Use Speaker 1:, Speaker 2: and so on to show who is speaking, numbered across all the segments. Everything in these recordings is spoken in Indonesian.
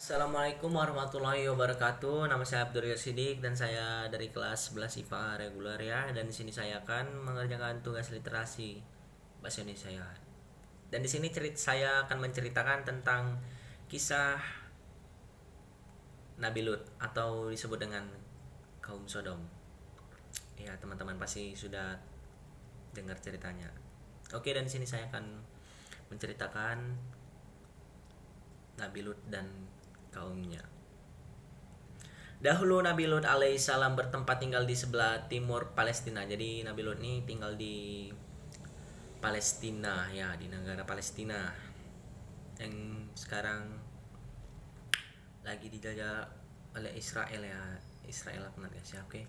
Speaker 1: Assalamualaikum warahmatullahi wabarakatuh. Nama saya Abdul Sidik dan saya dari kelas 11 IPA reguler ya. Dan di sini saya akan mengerjakan tugas literasi bahasa Indonesia ya. Dan di sini saya akan menceritakan tentang kisah Nabi Lut atau disebut dengan kaum Sodom. Ya, teman-teman pasti sudah dengar ceritanya. Oke, dan di sini saya akan menceritakan Nabi Lut dan kaumnya. Dahulu Nabi Lut alaihissalam bertempat tinggal di sebelah timur Palestina. Jadi Nabi Lut ini tinggal di Palestina ya, di negara Palestina yang sekarang lagi dijajah oleh Israel ya. Israel laknat guys ya, oke.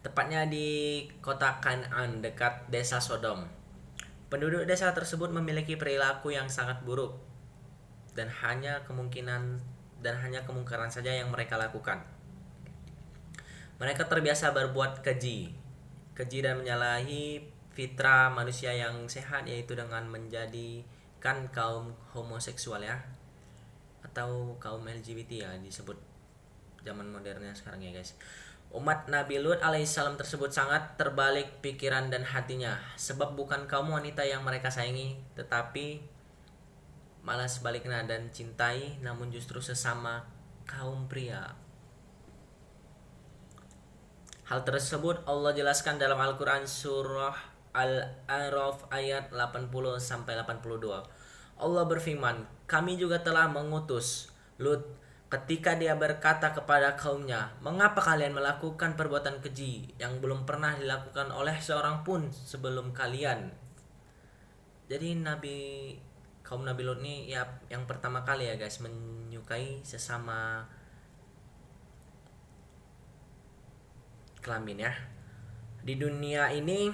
Speaker 1: Tepatnya di kota Kan'an dekat desa Sodom. Penduduk desa tersebut memiliki perilaku yang sangat buruk dan hanya kemungkaran saja yang mereka lakukan. Mereka terbiasa berbuat keji dan menyalahi fitrah manusia yang sehat, yaitu dengan menjadikan kaum homoseksual ya, atau kaum LGBT ya disebut zaman modernnya sekarang ya guys. Umat Nabi Lut alaihissalam tersebut sangat terbalik pikiran dan hatinya, sebab bukan kaum wanita yang mereka sayangi, tetapi malah sebaliknya dan cintai, namun justru sesama kaum pria. Hal tersebut Allah jelaskan dalam Al-Quran surah Al-A'raf ayat 80-82. Allah berfirman, kami juga telah mengutus Lut ketika dia berkata kepada kaumnya, mengapa kalian melakukan perbuatan keji yang belum pernah dilakukan oleh seorang pun sebelum kalian. Jadi kaum Nabi Lut ini ya yang pertama kali ya guys menyukai sesama kelamin ya. Di dunia ini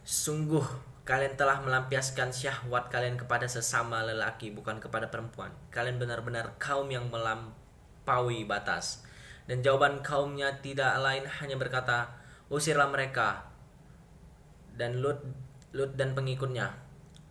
Speaker 1: sungguh kalian telah melampiaskan syahwat kalian kepada sesama lelaki, bukan kepada perempuan. Kalian benar-benar kaum yang melampaui batas. Dan jawaban kaumnya tidak lain hanya berkata, usirlah mereka dan Lut dan pengikutnya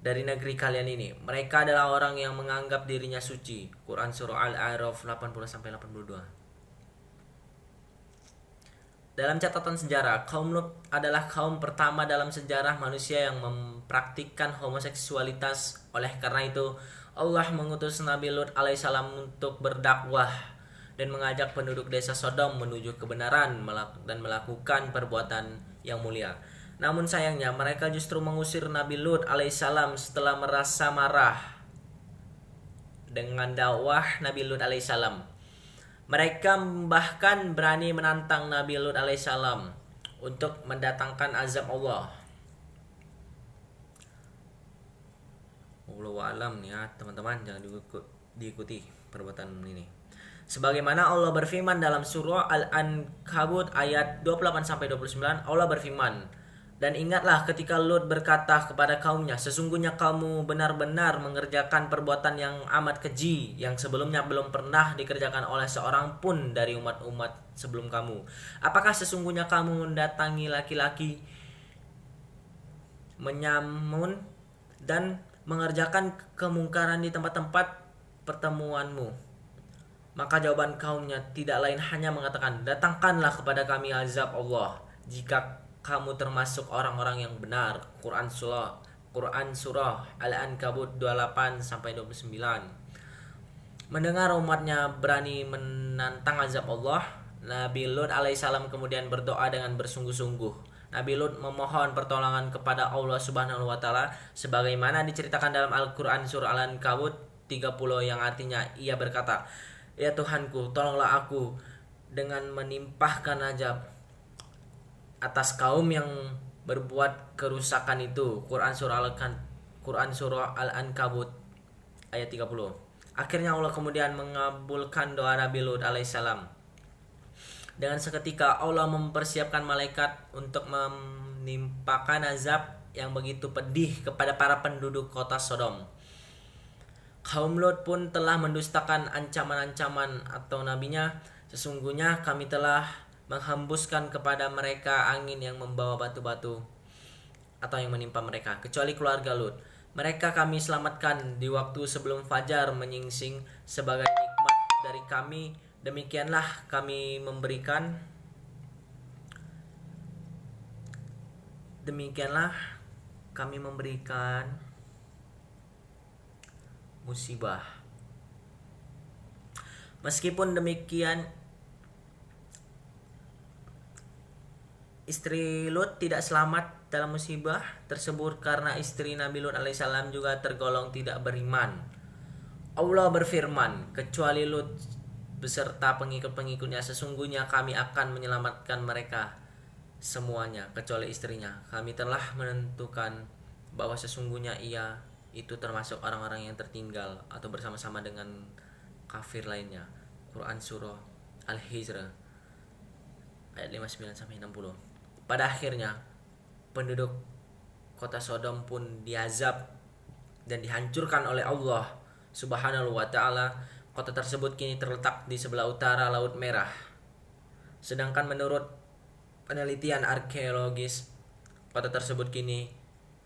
Speaker 1: dari negeri kalian ini. Mereka adalah orang yang menganggap dirinya suci. Quran surah Al-A'raf 80-82. Dalam catatan sejarah, kaum Lut adalah kaum pertama dalam sejarah manusia yang mempraktikkan homoseksualitas. Oleh karena itu, Allah mengutus Nabi Lut alaihissalam untuk berdakwah dan mengajak penduduk desa Sodom menuju kebenaran dan melakukan perbuatan yang mulia. Namun sayangnya mereka justru mengusir Nabi Lut alaihissalam setelah merasa marah dengan dakwah Nabi Lut alaihissalam. Mereka bahkan berani menantang Nabi Lut alaihissalam untuk mendatangkan azab Allah. Wallahu a'lam ya teman-teman, jangan diikuti perbuatan ini. Sebagaimana Allah berfirman dalam surah Al-Ankabut ayat 28-29, Allah berfirman, dan ingatlah ketika Lut berkata kepada kaumnya, sesungguhnya kamu benar-benar mengerjakan perbuatan yang amat keji yang sebelumnya belum pernah dikerjakan oleh seorang pun dari umat-umat sebelum kamu. Apakah sesungguhnya kamu mendatangi laki-laki, menyamun dan mengerjakan kemungkaran di tempat-tempat pertemuanmu? Maka jawaban kaumnya tidak lain hanya mengatakan, datangkanlah kepada kami azab Allah jika kamu termasuk orang-orang yang benar. Quran surah Al-Ankabut 28-29. Mendengar umatnya berani menantang azab Allah, Nabi Lut alaihissalam kemudian berdoa dengan bersungguh-sungguh. Nabi Lut memohon pertolongan kepada Allah Subhanahu wa taala sebagaimana diceritakan dalam Al-Quran surah Al-Ankabut 30 yang artinya ia berkata, ya Tuhanku, tolonglah aku dengan menimpahkan azab atas kaum yang berbuat kerusakan itu. Quran surah Al-Ankabut ayat 30. Akhirnya Allah kemudian mengabulkan doa Nabi Lut alaihissalam. Dengan seketika Allah mempersiapkan malaikat untuk menimpakan azab yang begitu pedih kepada para penduduk kota Sodom. Kaum Lut pun telah mendustakan ancaman-ancaman atau nabinya. Sesungguhnya kami telah menghembuskan kepada mereka angin yang membawa batu-batu atau yang menimpa mereka, kecuali keluarga Lut. Mereka kami selamatkan di waktu sebelum fajar menyingsing sebagai nikmat dari kami. Demikianlah kami memberikan musibah. Meskipun demikian, istri Lut tidak selamat dalam musibah tersebut karena istri Nabi Lut alaihissalam juga tergolong tidak beriman. Allah berfirman, kecuali Lut beserta pengikut-pengikutnya, sesungguhnya kami akan menyelamatkan mereka semuanya kecuali istrinya. Kami telah menentukan bahwa sesungguhnya ia itu termasuk orang-orang yang tertinggal atau bersama-sama dengan kafir lainnya. Quran Surah Al-Hijr ayat 59-60. Pada akhirnya penduduk kota Sodom pun diazab dan dihancurkan oleh Allah Subhanahu wa taala. Kota tersebut kini terletak di sebelah utara Laut Merah. Sedangkan menurut penelitian arkeologis, kota tersebut kini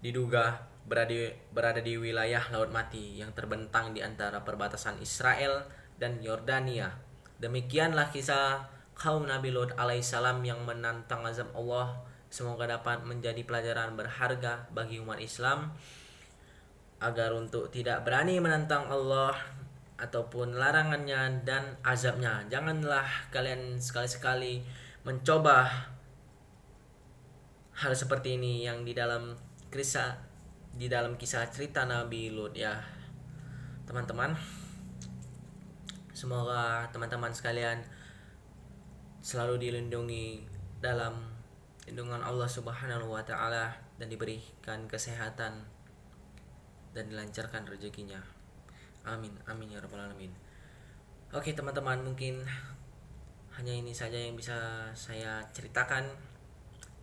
Speaker 1: diduga berada di wilayah Laut Mati yang terbentang di antara perbatasan Israel dan Yordania. Demikianlah kisah kaum Nabi Lut alaihissalam yang menantang azab Allah. Semoga dapat menjadi pelajaran berharga bagi umat Islam agar untuk tidak berani menantang Allah ataupun larangannya dan azabnya. Janganlah kalian sekali-sekali mencoba hal seperti ini yang di dalam kisah cerita Nabi Lut ya teman-teman. Semoga teman-teman sekalian selalu dilindungi dalam lindungan Allah Subhanahu wa taala dan diberikan kesehatan dan dilancarkan rezekinya. Amin amin ya rabbal alamin. Oke teman-teman, mungkin hanya ini saja yang bisa saya ceritakan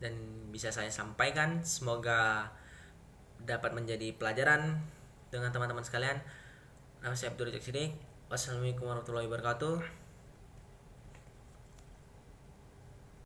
Speaker 1: dan bisa saya sampaikan. Semoga dapat menjadi pelajaran dengan teman-teman sekalian. Nama saya Abdul Razak Siddiq. Wassalamualaikum warahmatullahi wabarakatuh.